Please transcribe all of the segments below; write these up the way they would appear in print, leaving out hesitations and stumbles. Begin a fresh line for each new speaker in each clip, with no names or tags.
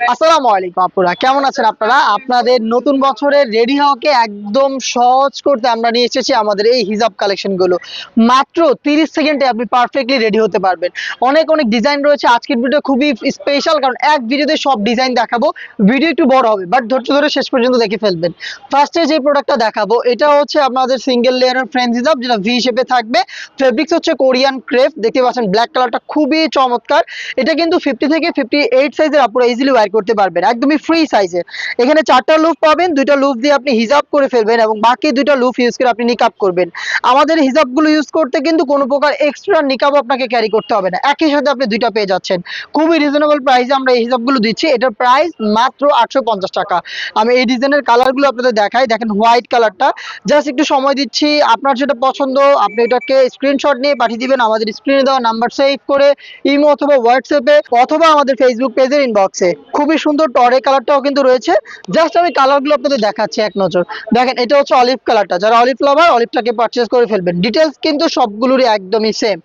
আসসালামু আলাইকুম আপুরা, কেমন আছেন আপনারা? আপনাদের নতুন বছরের রেডি হওয়াকে একদম সহজ করতে আমরা নিয়ে এসেছি আমাদের এই হিজাব কালেকশন গুলো। মাত্র 30 সেকেন্ডে আপনি পারফেক্টলি রেডি হতে পারবেন। অনেক অনেক ডিজাইন রয়েছে। আজকের ভিডিও খুবই স্পেশাল, কারণ এক ভিডিওতে সব ডিজাইন দেখাবো। ভিডিও একটু বড় হবে, বাট ধৈর্য ধরে শেষ পর্যন্ত দেখে ফেলবেন। ফার্স্টে যে প্রোডাক্টটা দেখাবো এটা হচ্ছে আপনাদের সিঙ্গেল লেয়ারের ফ্রেঞ্চ হিজাব, যেটা ভি শেপে থাকবে। ফেব্রিক্স হচ্ছে কোরিয়ান ক্রেপ, দেখতে পাচ্ছেন ব্ল্যাক কালারটা খুবই চমৎকার। এটা কিন্তু 50 থেকে 58 সাইজের আপুরা ইজিলি ওয়্যার করতে পারবেন, একদমই ফ্রি সাইজের। এখানে 4টা লুপ পাবেন, 2টা লুপ দিয়ে আপনি হিজাব করে ফেলবেন এবং বাকি 2টা লুপ ইউজ করে আপনি নিকাব করবেন। আমাদের হিজাবগুলো ইউজ করতে কিন্তু কোনো প্রকার এক্সট্রা নিকাব আপনাকে ক্যারি করতে হবে না, একই সাথে আপনি 2টা পেয়ে যাচ্ছেন। খুবই রিজনেবল প্রাইসে আমরা এই হিজাবগুলো দিচ্ছি। এটার প্রাইস মাত্র 850 টাকা। আমি এই ডিজাইনের কালারগুলো আপনাদের দেখাই। দেখেন হোয়াইট কালারটা, জাস্ট একটু সময় দিচ্ছি, আপনার যেটা পছন্দ আপনি এটাকে স্ক্রিনশট নিয়ে পাঠিয়ে দিবেন আমাদের স্ক্রিনে দেওয়া নাম্বার সেভ করে, ইমো অথবা হোয়াটসঅ্যাপে অথবা আমাদের ফেসবুক পেজের ইনবক্সে। খুবই সুন্দর টরে কালারটাও কিন্তু রয়েছে। জাস্ট আমি কালারগুলো আপনাদের দেখাচ্ছি এক নজর। দেখেন এটা হচ্ছে অলিভ কালারটা, যারা অলিভ লাভার অলিভটাকে পারচেজ করে ফেলবেন। ডিটেলস কিন্তু সবগুলোরই একদমই সেম।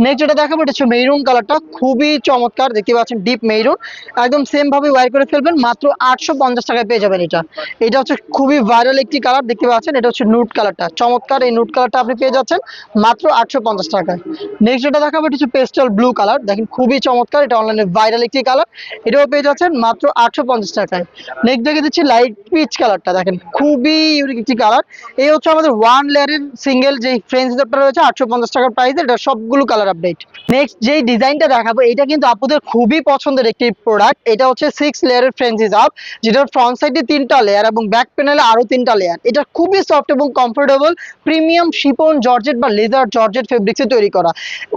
নেক্সট যেটা দেখাবো এটা হচ্ছে মেরুন কালারটা, খুবই চমৎকার, দেখতে পাচ্ছেন ডিপ মেরুন। একদম সেম ভাবে ওয়্যার করে ফেলবেন, মাত্র 850 টাকায় পেয়ে যাবেন এটা। এটা হচ্ছে খুবই ভাইরাল একটি কালার, দেখতে পাচ্ছেন এটা হচ্ছে নুট কালারটা, চমৎকার। এই নুট কালারটা আপনি পেয়ে যাচ্ছেন মাত্র 850 টাকায়। নেক্সট যেটা দেখাবো এটা হচ্ছে পেস্টাল ব্লু কালার, দেখেন খুবই চমৎকার, এটা অনলাইনে ভাইরাল একটি কালার। এটাও পেয়ে যাচ্ছেন মাত্র 850 টাকায়। নেক্সট দেখে দিচ্ছি লাইট পিচ কালারটা, দেখেন খুবই ইউনিক একটি কালার। এই হচ্ছে আমাদের ওয়ান লেয়ারের সিঙ্গেল যে ফ্রেঞ্চ হিজাবটা রয়েছে 850 টাকার প্রাইস, এটা সবগুলো কালার আপডেট। নেক্সট যেই ডিজাইনটা দেখাবো এটা কিন্তু আপুদের খুবই পছন্দের একটি প্রোডাক্ট। এটা হচ্ছে 6 লেয়ারের ফ্রেঞ্চ হিজাব, যেটার ফ্রন্ট সাইডে 3টা লেয়ার এবং ব্যাক প্যানেলে আরো 3টা লেয়ার। এটা খুবই সফট এবং কমফোর্টেবল, প্রিমিয়াম শিপন জর্জেট বা লেদার জর্জেট ফেব্রিক্সে তৈরি করা।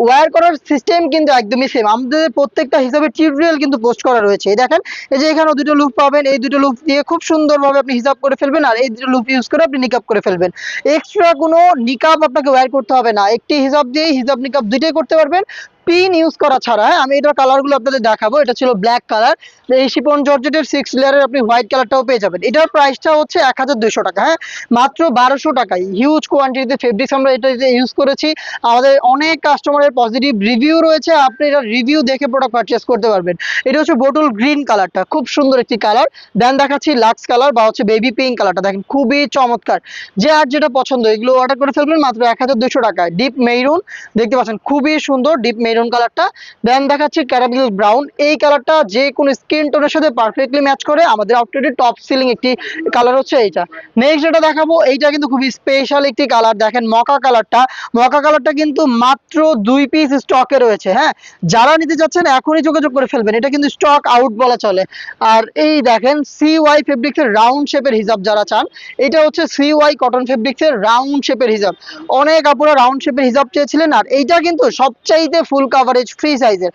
ওয়্যার করার সিস্টেম কিন্তু একদমই সেম, আমাদের প্রত্যেকটা হিসাবে টিউটোরিয়াল কিন্তু পোস্ট করা রয়েছে। এই দেখেন, এই যে এখানেও 2টো লুপ পাবেন, এই 2টো লুপ দিয়ে খুব সুন্দরভাবে আপনি হিসাব করে ফেলবেন, আর এই 2টো লুপ ইউজ করে আপনি নিকাব করে ফেলবেন। এক্সট্রা কোনো নিকাব আপনাকে ওয়্যার করতে হবে না, একটি হিসাব দিয়ে হিসাব নিকাব দুইটাই করতে পারবেন, পিন ইউজ করা ছাড়া। হ্যাঁ, আমি এটার কালারগুলো আপনাদের দেখাবো। এটা ছিল ব্ল্যাক কালার, এই শিপন জর্জেটের 6 লেয়ারের আপনি হোয়াইট কালারটাও পেয়ে যাবেন। এটার প্রাইসটা হচ্ছে 1200 টাকা। হ্যাঁ, মাত্র 1200 টাকায় হিউজ কোয়ান্টিটিতে ফেব্রিক্স আমরা এটা ইউজ করেছি। আমাদের অনেক কাস্টমারের পজিটিভ রিভিউ রয়েছে, আপনি এটা রিভিউ দেখে প্রোডাক্ট পারচেস করতে পারবেন। এটা হচ্ছে বোটল গ্রিন কালারটা, খুব সুন্দর একটি কালার। দেন দেখাচ্ছি লাক্স কালার বা হচ্ছে বেবি পিঙ্ক কালারটা, দেখেন খুবই চমৎকার। যে আর যেটা পছন্দ এগুলো অর্ডার করে ফেলবেন মাত্র 1200 টাকায়। ডিপ মেরুন, দেখতে পাচ্ছেন খুবই সুন্দর ডিপ মেরুন কালারটা। দেন দেখাচ্ছি ক্যারামেল ব্রাউন, এই কালারটা যে কোনো স্কিন টোনের সাথে পারফেক্টলি ম্যাচ করে, আমাদের আউটলেটের টপ সিলিং একটি কালার হচ্ছে এইটা। নেক্সট যেটা দেখাবো এইটা কিন্তু খুবই স্পেশাল একটি কালার, দেখেন মকা কালারটা। মকা কালারটা কিন্তু মাত্র 2 পিস স্টকে রয়েছে। হ্যাঁ, যারা নিতে যাচ্ছেন এখনই যোগাযোগ করে ফেলবেন, এটা কিন্তু স্টক আউট বলা চলে। আর এই দেখেন সিওয়াই ফেব্রিক্সের রাউন্ড শেপের হিজাব যারা চান, এটা হচ্ছে সিওয়াই কটন ফেব্রিক্সের রাউন্ড শেপের হিজাব। অনেক আপুরা রাউন্ড শেপের হিজাব চেয়েছিলেন, আর এইটা কিন্তু সবচাইতে ফুল কাভারেজ ফ্রি সাইজের,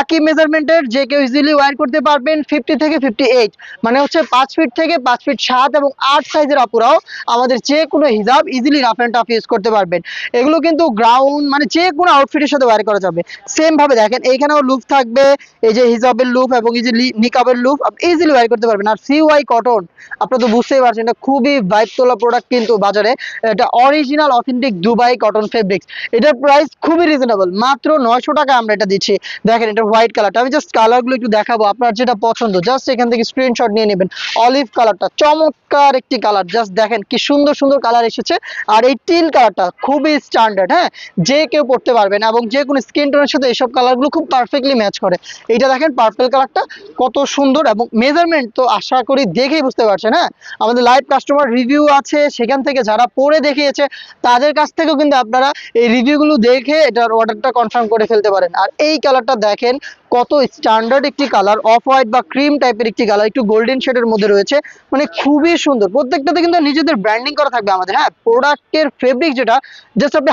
একই মেজারমেন্টের, যে কেউ ইজিলি ওয়্যার করতে পারবেন। 50 থেকে 58 মানে হচ্ছে 5 ফিট থেকে 5 ফিট 7 এবং 8 সাইজের আপুরাও আমাদের যে কোনো হিজাব easily rough and tough use করতে পারবেন। এগুলো কিন্তু গ্রাউন্ড মানে যে কোনো আউটফিটের সাথে ওয়্যার করা যাবে। সেম ভাবে দেখেন এইখানেও লুপ থাকবে, এই যে হিজাবের লুপ এবং এই যে নিকাবের লুপ ইজিলি ওয়্যার করতে পারবেন। আর সিওয়াই কটন আপনারা তো বুঝতেই পারছেন, এটা খুবই ভাইব তোলা প্রোডাক্ট কিন্তু বাজারে। এটা original authentic Dubai cotton fabrics. এটার প্রাইস খুবই রিজনেবল, মাত্র 900 টাকা আমরা এটা দিচ্ছি। দেখেন এটা হোয়াইট কালারটা, আমি জাস্ট কালারগুলো একটু দেখাবো, আপনার যেটা পছন্দ জাস্ট এখান থেকে স্ক্রিনশট নিয়ে নেবেন। অলিভ কালারটা চমৎকার একটি কালার, জাস্ট দেখেন কি সুন্দর সুন্দর কালার এসেছে। আর এই টিল কালারটা খুবই স্ট্যান্ডার্ড, হ্যাঁ, যে কেউ পড়তে পারবেন এবং যে কোনো স্কিন টোনের সাথে এইসব কালারগুলো খুব পারফেক্টলি ম্যাচ করে। এইটা দেখেন পার্পল কালারটা কত সুন্দর, এবং মেজারমেন্ট তো আশা করি দেখেই বুঝতে পারছেন। হ্যাঁ, আমাদের লাইভ কাস্টমার রিভিউ আছে, সেখান থেকে যারা পরে দেখিয়েছে তাদের কাছ থেকেও কিন্তু আপনারা এই রিভিউগুলো দেখে এটার অর্ডারটা কনফার্ম করে ফেলতে পারেন। আর এই কালারটা দেখেন কত স্ট্যান্ডার্ড একটি কালার, অফ হোয়াইট বা ক্রিম টাইপের একটি কালার, একটু গোল্ডেন শেডের মধ্যে রয়েছে, মানে খুবই সুন্দর। প্রত্যেকটাতে কিন্তু নিজেদের ব্র্যান্ডিং করা থাকবে আমাদের। হ্যাঁ, প্রোডাক্টের ফেব্রিক যেটা জাস্ট আপনি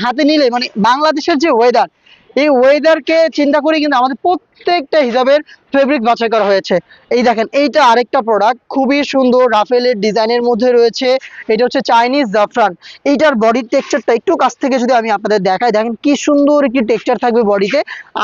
হাতে নিলে, মানে বাংলাদেশের যে ওয়েদার, এই ওয়েদারকে চিন্তা করে কিন্তু আমাদের প্রত্যেকটা হিসাবের ফেব্রিক বাছাই করা হয়েছে। এই দেখেন এইটা আরেকটা প্রোডাক্ট, খুবই সুন্দর রাফেলের ডিজাইনের মধ্যে রয়েছে। এটা হচ্ছে চাইনিজ জাফরান। এইটার বডির টেক্সচারটা একটু কাছ থেকে যদি আমি আপনাদের দেখাই, দেখেন কি সুন্দর একটি টেক্সচার থাকবে বডিতে,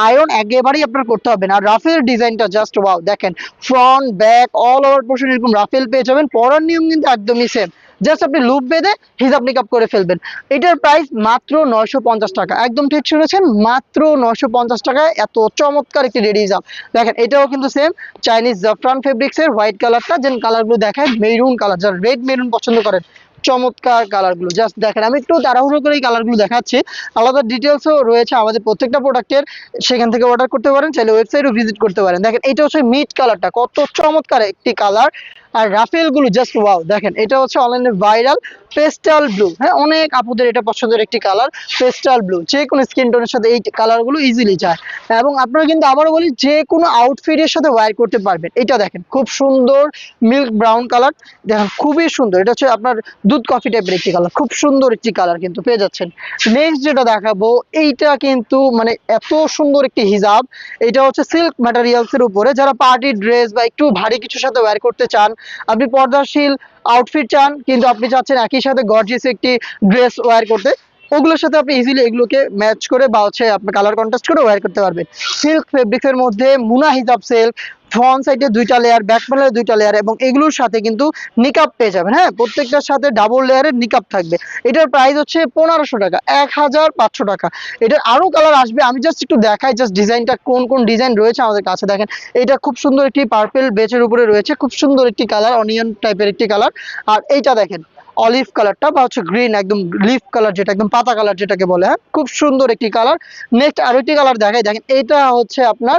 আয়রন একেবারেই আপনার করতে হবে না। আর রাফেলের ডিজাইনটা জাস্ট ওয়াও, দেখেন front back all over portion এরকম রাফেল পেয়ে যাবেন। পরার নিয়ম কিন্তু একদমই সেম, জাস্ট আপনি লুপ বেঁধে হিজাব নিকাব করে ফেলবেন। এটার প্রাইস মাত্র 950 টাকা, একদম ঠিক শুনেছেন, মাত্র 950 টাকায় এত চমৎকার একটি রেডি হিজাব। দেখেন এটা এটাও কিন্তু সেম চাইনিজ জাফরান ফেব্রিক্স এর হোয়াইট কালারটা, যেন কালারগুলো দেখায় মেরুন কালার, যারা রেড মেরুন পছন্দ করেন, চমৎকার কালারগুলো জাস্ট দেখেন। আমি একটু তাড়াহুড়ো করে এই কালারগুলো দেখাচ্ছি, আলাদা ডিটেলসও রয়েছে আমাদের প্রত্যেকটা প্রোডাক্টের, সেখান থেকে অর্ডার করতে পারেন, চাইলে ওয়েবসাইটও ভিজিট করতে পারেন। দেখেন এটা হচ্ছে মিড কালারটা, কত চমৎকার একটি কালার। আর রাফেল গুলো জাস্ট ওয়াও, দেখেন এটা হচ্ছে অনলাইনে ভাইরাল পেস্টাল ব্লু। হ্যাঁ, অনেক আপুদের এটা পছন্দের একটি কালার, পেস্টাল ব্লু, যে কোনো স্কিন টোনের সাথে এই কালার গুলো ইজিলি যায়। এবং আপনারা কিন্তু আবারও বলি যে কোনো আউটফিটের সাথে ওয়্যার করতে পারবেন। এটা দেখেন খুব সুন্দর মিল্ক ব্রাউন কালার, দেখেন খুবই সুন্দর, এটা হচ্ছে আপনার দুধ কফি টাইপের একটি কালার, খুব সুন্দর একটি কালার কিন্তু পেয়ে যাচ্ছেন। নেক্সট যেটা দেখাবো, এইটা কিন্তু মানে এত সুন্দর একটি হিজাব, এটা হচ্ছে সিল্ক ম্যাটেরিয়ালস এর উপরে, যারা পার্টি ড্রেস বা একটু ভারী কিছুর সাথে ওয়্যার করতে চান, আপনি পর্দাশীল আউটফিট চান কিন্তু আপনি চাচ্ছেন একই সাথে গর্জিয়াস একটি ড্রেস ওয়্যার করতে, ওগুলোর সাথে আপনি ইজিলি এগুলোকে ম্যাচ করে বা হচ্ছে আপনি কালার কন্ট্রাস্ট করে ওয়্যার করতে পারবেন। সিল্ক ফেব্রিক্স এর মধ্যে মুনা হিজাব সিল্ক, ফ্রন্ট সাইডে দুইটা লেয়ার, ব্যাক প্যানেলে দুইটা লেয়ার, এবং এগুলোর সাথে কিন্তু নিকাব পেয়ে যাবেন। হ্যাঁ, প্রত্যেকটার সাথে ডাবল লেয়ারের নিকাব থাকবে। এটার প্রাইস হচ্ছে 1500 টাকা, 1500 টাকা। এটার আরো কালার আসবে, আমি জাস্ট একটু দেখাই জাস্ট ডিজাইনটা, কোন কোন ডিজাইন রয়েছে আমাদের কাছে। দেখেন এটা খুব সুন্দর একটি পার্পল বেচের উপরে রয়েছে, খুব সুন্দর একটি কালার, অনিয়ন টাইপের একটি কালার। আর এইটা দেখেন অলিভ কালারটা বা হচ্ছে গ্রিন, একদম লিফ কালার, যেটা একদম পাতা কালার যেটাকে বলে। হ্যাঁ, খুব সুন্দর একটি কালার। নেক্সট আরো একটি কালার দেখাই, দেখেন এটা হচ্ছে আপনার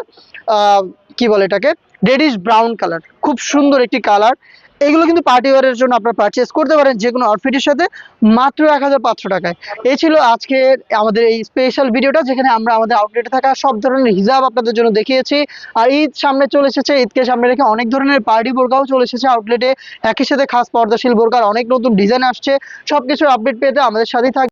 কি বলে এটাকে, রেডিশ ব্রাউন কালার, খুব সুন্দর একটি কালার। এগুলো কিন্তু পার্টি ওয়্যারের জন্য আপনারা পারচেজ করতে পারেন যে কোনো আউটফিটের সাথে মাত্র 1500 টাকায়। এই ছিল আজকে আমাদের এই স্পেশাল ভিডিওটা, যেখানে আমরা আমাদের আউটলেটে থাকা সব ধরনের হিজাব আপনাদের জন্য দেখিয়েছি। আর ঈদ সামনে চলে এসেছে, ঈদকে সামনে রেখে অনেক ধরনের পার্টি বোরকাও চলে এসেছে আউটলেটে, একই সাথে খাস পর্দাশীল বোরকার অনেক নতুন ডিজাইন আসছে। সবকিছুর আপডেট পেতে আমাদের সাথেই থাকবে।